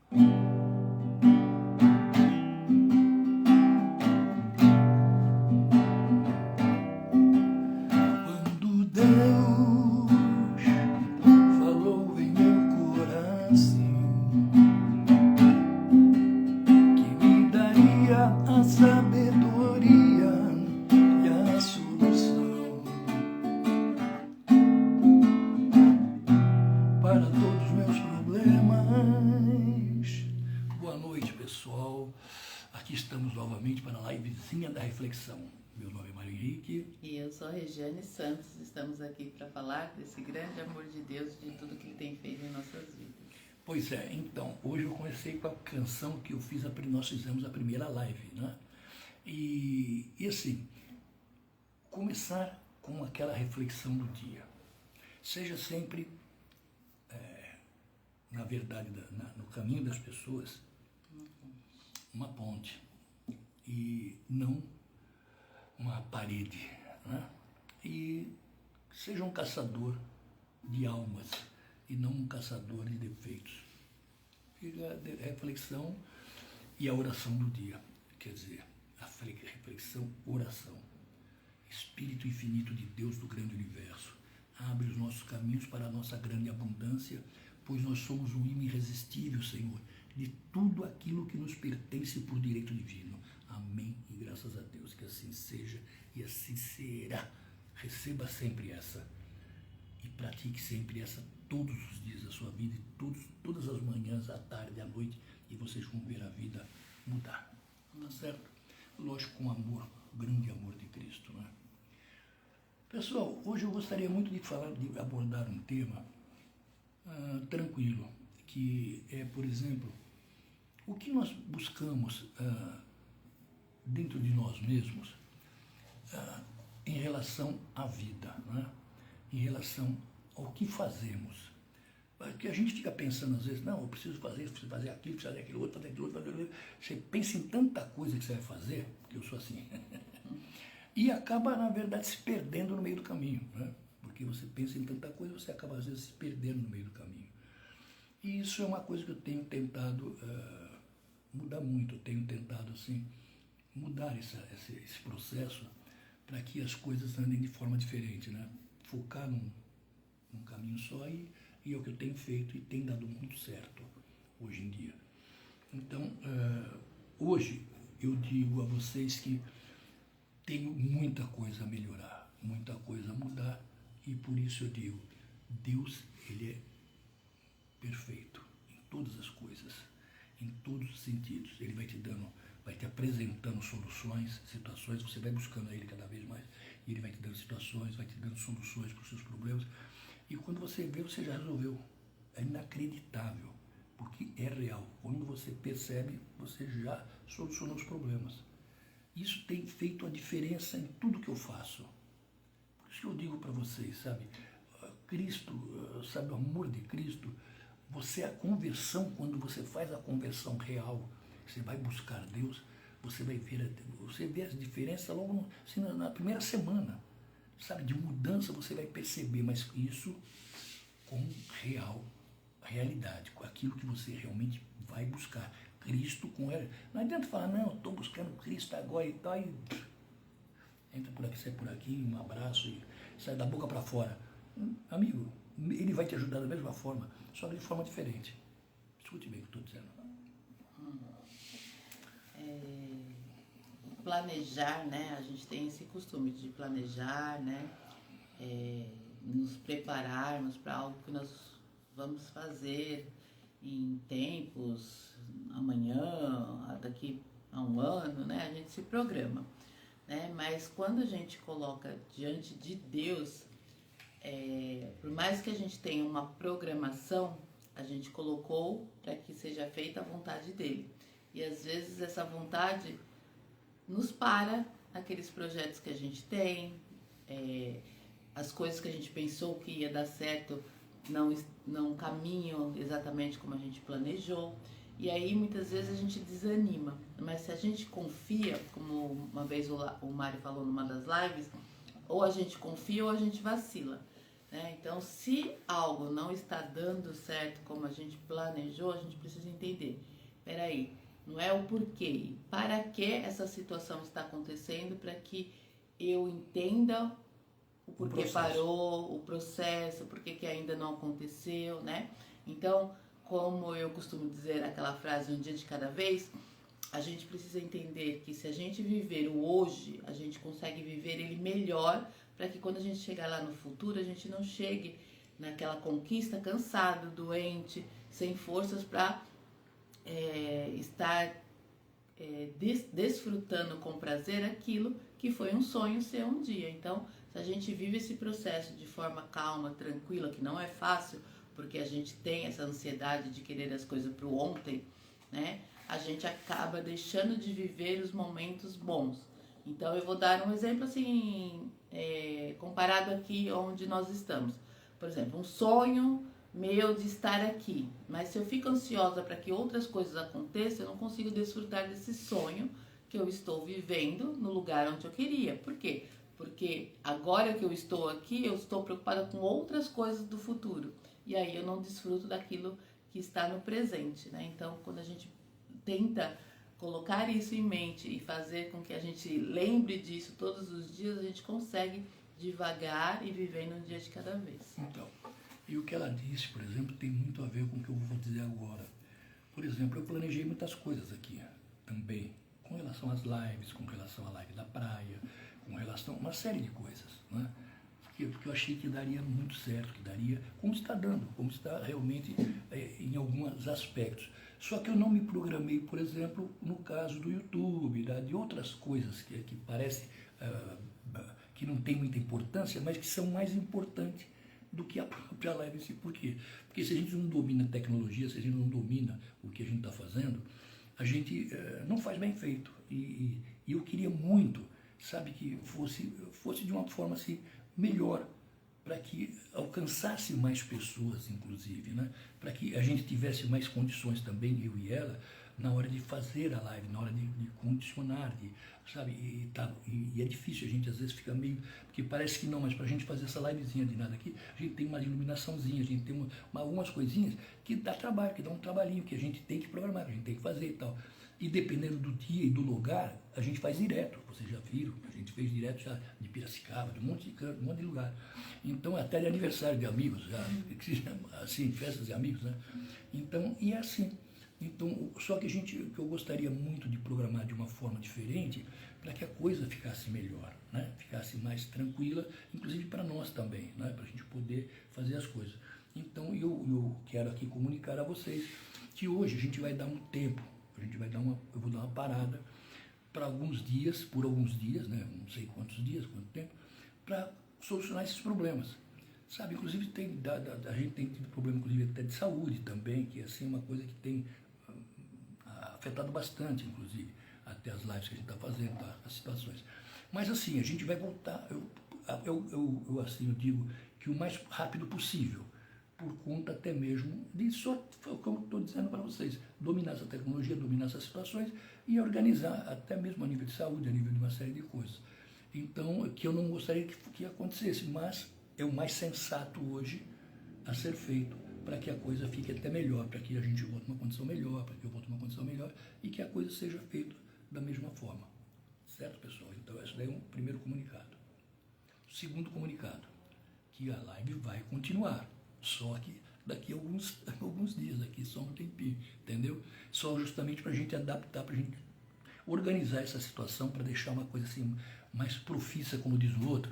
Quando Deus falou em meu coração que me daria a sabedoria e a solução para todos os meus problemas. Boa noite, pessoal. Aqui estamos novamente para a livezinha da reflexão. Meu nome é Mário Henrique. E eu sou a Regiane Santos. Estamos aqui para falar desse grande amor de Deus, de tudo que Ele tem feito em nossas vidas. Pois é, então, hoje eu comecei com a canção que eu fiz, nós fizemos a primeira live, né? E assim, começar com aquela reflexão do dia. Seja sempre, na verdade, no caminho das pessoas, uma ponte e não uma parede, né? E seja um caçador de almas e não um caçador de defeitos. Fica a reflexão e a oração do dia, quer dizer, a reflexão, oração. Espírito infinito de Deus do grande universo, abre os nossos caminhos para a nossa grande abundância, pois nós somos um imã irresistível, Senhor, de tudo aquilo que nos pertence por direito divino. Amém e graças a Deus que assim seja e assim será. Receba sempre essa e pratique sempre essa todos os dias da sua vida, e todas as manhãs, à tarde, à noite, e vocês vão ver a vida mudar. Tá certo? Lógico, com amor, grande amor de Cristo, né? Pessoal, hoje eu gostaria muito de abordar um tema tranquilo, que é, por exemplo, o que nós buscamos dentro de nós mesmos em relação à vida, né? Em relação ao que fazemos. Porque a gente fica pensando às vezes, não, eu preciso fazer isso, preciso fazer aquilo, preciso fazer aquilo outro, fazer aquilo outro, fazer aquilo outro. Você pensa em tanta coisa que você vai fazer, porque eu sou assim, e acaba, na verdade, se perdendo no meio do caminho, né? Porque você pensa em tanta coisa, você acaba, às vezes, se perdendo no meio do caminho. E isso é uma coisa que eu tenho tentado mudar muito, eu tenho tentado, assim, mudar esse processo para que as coisas andem de forma diferente, né? Focar num caminho só e é o que eu tenho feito e tem dado muito certo hoje em dia. Então, hoje eu digo a vocês que tenho muita coisa a melhorar, muita coisa a mudar, e por isso eu digo, Deus, Ele é perfeito em todas as coisas, em todos os sentidos. Ele vai te apresentando soluções, situações, você vai buscando a Ele cada vez mais, e Ele vai te dando situações, vai te dando soluções para os seus problemas, e quando você vê, você já resolveu. É inacreditável, porque é real. Quando você percebe, você já solucionou os problemas. Isso tem feito a diferença em tudo que eu faço. Por isso que eu digo para vocês, sabe, Cristo, sabe, o amor de Cristo, a conversão, quando você faz a conversão real, você vai buscar Deus, você vai ver, você vê as diferenças logo assim, na primeira semana, sabe, de mudança você vai perceber, mas isso com realidade, com aquilo que você realmente vai buscar. Cristo com ela. Não adianta falar, não, eu estou buscando Cristo agora e tal, e entra por aqui, sai por aqui, um abraço e sai da boca para fora. Amigo, Ele vai te ajudar da mesma forma, só de forma diferente. Escute bem o que eu estou dizendo. Planejar, né? A gente tem esse costume de planejar, né? Nos prepararmos para algo que nós vamos fazer em tempos, amanhã, daqui a um ano, né? A gente se programa, né? Mas quando a gente coloca diante de Deus, por mais que a gente tenha uma programação, a gente colocou para que seja feita a vontade dele. E às vezes essa vontade nos para aqueles projetos que a gente tem, as coisas que a gente pensou que ia dar certo não caminham exatamente como a gente planejou. E aí muitas vezes a gente desanima. Mas se a gente confia, como uma vez o Mário falou numa das lives, ou a gente confia ou a gente vacila. né? Então, se algo não está dando certo como a gente planejou, a gente precisa entender. Peraí, não é o porquê, para que essa situação está acontecendo, para que eu entenda o porquê parou, o processo, por que ainda não aconteceu, né? Então, como eu costumo dizer aquela frase, um dia de cada vez, a gente precisa entender que se a gente viver o hoje, a gente consegue viver ele melhor, para que quando a gente chegar lá no futuro, a gente não chegue naquela conquista cansado, doente, sem forças para estar desfrutando com prazer aquilo que foi um sonho ser um dia. Então, se a gente vive esse processo de forma calma, tranquila, que não é fácil, porque a gente tem essa ansiedade de querer as coisas para o ontem, né? A gente acaba deixando de viver os momentos bons. Então, eu vou dar um exemplo assim, comparado aqui onde nós estamos. Por exemplo, um sonho meu de estar aqui, mas se eu fico ansiosa para que outras coisas aconteçam, eu não consigo desfrutar desse sonho que eu estou vivendo no lugar onde eu queria. Por quê? Porque agora que eu estou aqui, eu estou preocupada com outras coisas do futuro. E aí eu não desfruto daquilo que está no presente, né? Então, quando a gente tenta colocar isso em mente e fazer com que a gente lembre disso todos os dias, a gente consegue devagar e vivendo um dia de cada vez. Então, e o que ela disse, por exemplo, tem muito a ver com o que eu vou dizer agora. Por exemplo, eu planejei muitas coisas aqui também, com relação às lives, com relação à live da praia, com relação a uma série de coisas, né? Porque eu achei que daria muito certo, que daria, como está dando, como está realmente em alguns aspectos. Só que eu não me programei, por exemplo, no caso do YouTube, de outras coisas que parece que não tem muita importância, mas que são mais importantes do que a própria live em si. Por quê? Porque se a gente não domina a tecnologia, se a gente não domina o que a gente está fazendo, a gente não faz bem feito. E eu queria muito, sabe, que fosse de uma forma assim, melhor, para que alcançasse mais pessoas, inclusive, né? Para que a gente tivesse mais condições também, eu e ela, na hora de fazer a live, na hora de condicionar, sabe? E é difícil, a gente às vezes fica meio... Porque parece que não, mas para a gente fazer essa livezinha de nada aqui, a gente tem uma iluminaçãozinha, a gente tem algumas coisinhas que dá trabalho, que dá um trabalhinho, que a gente tem que programar, que a gente tem que fazer e tal. E dependendo do dia e do lugar, a gente faz direto. Vocês já viram, a gente fez direto já de Piracicaba, de um monte de lugar. Então, até de aniversário de amigos, já, assim, festas de amigos, né? Então, e é assim. Então, só que que eu gostaria muito de programar de uma forma diferente para que a coisa ficasse melhor, né? Ficasse mais tranquila, inclusive para nós também, né? Para a gente poder fazer as coisas. Então, eu quero aqui comunicar a vocês que hoje a gente vai dar um tempo, eu vou dar uma parada por alguns dias, né? Não sei quantos dias, quanto tempo, para solucionar esses problemas. Sabe, inclusive a gente tem tido problema, inclusive até de saúde também, que é assim, uma coisa que tem afetado bastante, inclusive, até as lives que a gente está fazendo, as situações. Mas assim, a gente vai voltar, eu digo que o mais rápido possível, por conta até mesmo disso, como eu estou dizendo para vocês, dominar essa tecnologia, dominar essas situações e organizar até mesmo a nível de saúde, a nível de uma série de coisas. Então, que eu não gostaria que acontecesse, mas é o mais sensato hoje a ser feito para que a coisa fique até melhor, para que a gente volte numa condição melhor, para que eu volte numa condição melhor e que a coisa seja feita da mesma forma. Certo, pessoal? Então, esse daí é um primeiro comunicado. O segundo comunicado, que a live vai continuar, só que daqui a alguns dias, daqui só um tempinho, entendeu? Só justamente para a gente adaptar, para a gente organizar essa situação, para deixar uma coisa assim mais profissa, como diz o outro,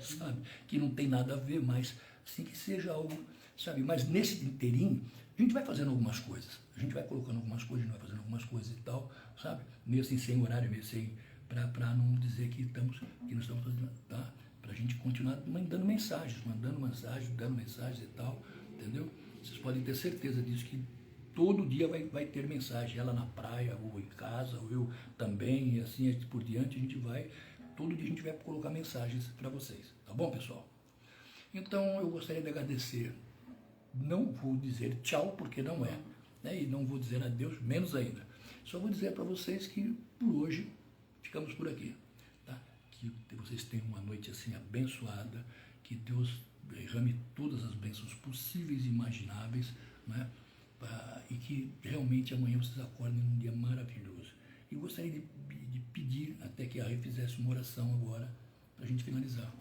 sabe? Que não tem nada a ver, mas assim que seja algo, sabe? Mas nesse inteirinho, a gente vai fazendo algumas coisas, a gente vai colocando algumas coisas, a gente vai fazendo algumas coisas e tal, sabe? Meio assim, sem horário, meio sem, para não dizer que não estamos fazendo, tá? Para a gente continuar dando mensagens, dando mensagens e tal, entendeu? Vocês podem ter certeza disso, que todo dia vai ter mensagem, ela na praia, ou em casa, ou eu também, e assim por diante, todo dia a gente vai colocar mensagens para vocês, tá bom, pessoal? Então, eu gostaria de agradecer, não vou dizer tchau, porque não é, né? E não vou dizer adeus, menos ainda. Só vou dizer para vocês que, por hoje, ficamos por aqui. Que vocês tenham uma noite assim abençoada, que Deus derrame todas as bênçãos possíveis e imagináveis, né? E que realmente amanhã vocês acordem num dia maravilhoso. E gostaria de pedir até que a Rai fizesse uma oração agora, para a gente finalizar.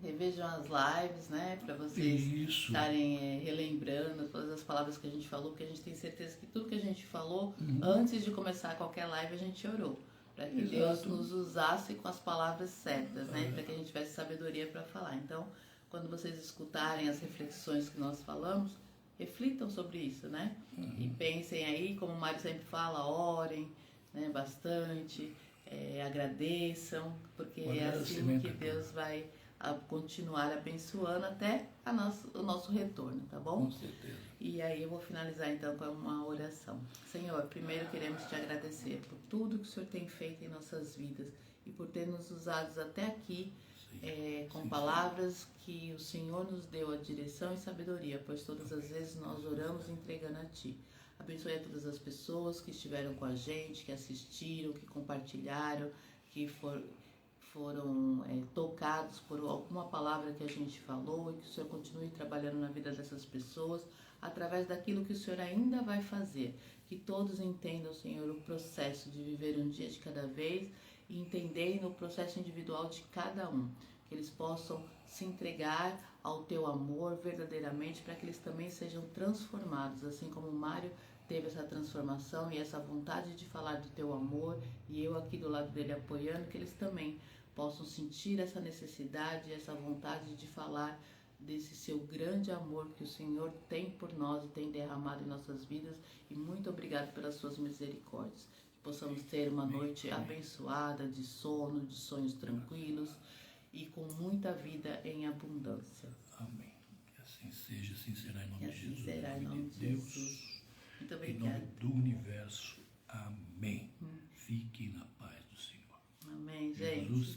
Revejam as lives, né, para vocês estarem relembrando todas as palavras que a gente falou, porque a gente tem certeza que tudo que a gente falou, antes de começar qualquer live, a gente orou. Para que Deus nos usasse com as palavras certas, né, para que a gente tivesse sabedoria para falar. Então, quando vocês escutarem as reflexões que nós falamos, reflitam sobre isso, né? E pensem aí, como o Mário sempre fala, orem, né, bastante, agradeçam, porque é assim que Deus vai continuar abençoando até o nosso retorno, tá bom? Com certeza. E aí eu vou finalizar então com uma oração. Senhor, primeiro queremos te agradecer por tudo que o Senhor tem feito em nossas vidas e por ter nos usado até aqui com palavras que o Senhor nos deu a direção e sabedoria, pois todas as vezes nós oramos entregando a Ti. Abençoe a todas as pessoas que estiveram com a gente, que assistiram, que compartilharam, que foram tocados por alguma palavra que a gente falou, e que o Senhor continue trabalhando na vida dessas pessoas através daquilo que o Senhor ainda vai fazer. Que todos entendam, Senhor, o processo de viver um dia de cada vez e entenderem o processo individual de cada um. Que eles possam se entregar ao Teu amor verdadeiramente, para que eles também sejam transformados, assim como o Mário teve essa transformação e essa vontade de falar do Teu amor, e eu aqui do lado dele apoiando, que eles também possam sentir essa necessidade, essa vontade de falar desse Seu grande amor que o Senhor tem por nós e tem derramado em nossas vidas. E muito obrigado pelas Suas misericórdias. Que possamos ter uma noite abençoada, de sono, de sonhos tranquilos e com muita vida em abundância. Amém. Que assim seja, assim será em nome de Jesus. Será em nome de Deus. Muito obrigada. Em nome do universo. Amém. Fique na paz do Senhor. Amém, gente. Jesus